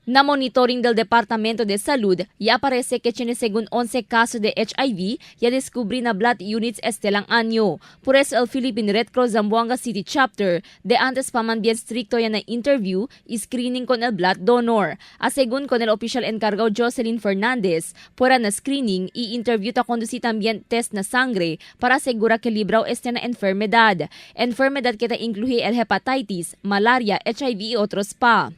Na monitoring del Departamento de Salud, ya aparece que tiene según 11 casos de HIV, ya descubrí na blood units este lang año. Por eso el Philippine Red Cross Zamboanga City Chapter, de antes pa man bien stricto ya na interview y screening con el blood donor. Según con el oficial encargado Jocelyn Fernandez, fuera na screening y interview ta conduci también test na sangre para asegura que libraw este na enfermedad. Enfermedad que ta incluye el hepatitis, malaria, HIV y otros pa.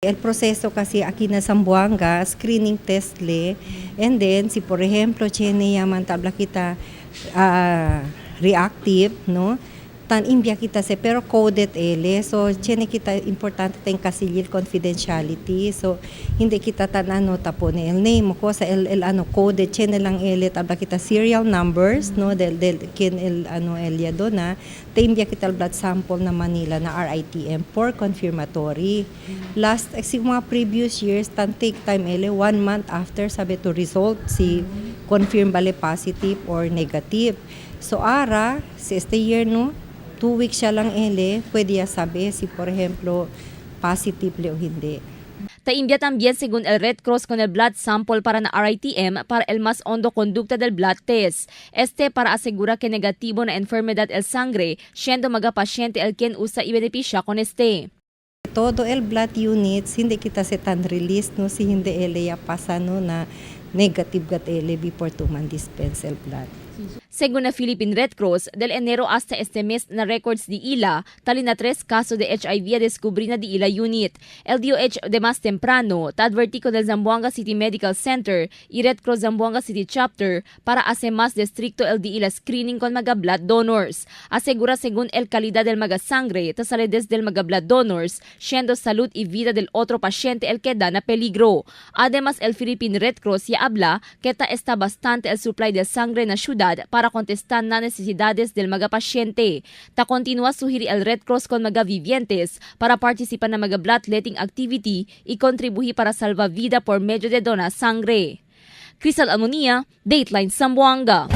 El proceso kasi aquí na Zamboanga, screening test le, and then si por ejemplo tiene yaman tabla kita reactive, no? Tan imbya kita se pero coded ele, so tiene kita importante tayong kasilil confidentiality, so hindi kita tan ano tapon el name ko sa el ano coded tiene lang ele tabla kita serial numbers, no del kin el ano elia do na imbya kita blood sample na Manila na RITM for confirmatory. Last si mga previous years tan take time ele 1 month after sabi to result si confirm bale positive or negative. So ara si este year no 2 weeks siya lang ele, pwede ya sabi si por ejemplo positive o hindi. Taimbya también según el Red Cross con el blood sample para na RITM para el más hondo conducta del blood test. Este para asegura que negativo na enfermedad el sangre, siendo maga pasyente el quien usa y beneficia con este. Todo el blood units, hindi kita se tan release no si hindi ele ya pasano na negative gat ele before to man dispense el blood. Según na Philippine Red Cross, del enero hasta este mes na records di ila, tali na 3 casos de HIV a descubrir na di ila unit. El DOH de más temprano, ta-adverti con el Zamboanga City Medical Center y Red Cross Zamboanga City Chapter para hacer más distrito el di ila screening con mga blood donors. Asegura según el calidad del mga sangre, ta salides del mga blood donors, siendo salud y vida del otro pasyente el que da na peligro. Además, el Philippine Red Cross ya habla que ta está bastante el supply del sangre na syudad para contestar na necesidades del mga pasyente. Ta continúa suhiri el Red Cross con mga vivientes para participar na mga bloodletting activity y contribuir para salvar vida por medio de dona sangre. Crisal Amonia, Dateline Zamboanga.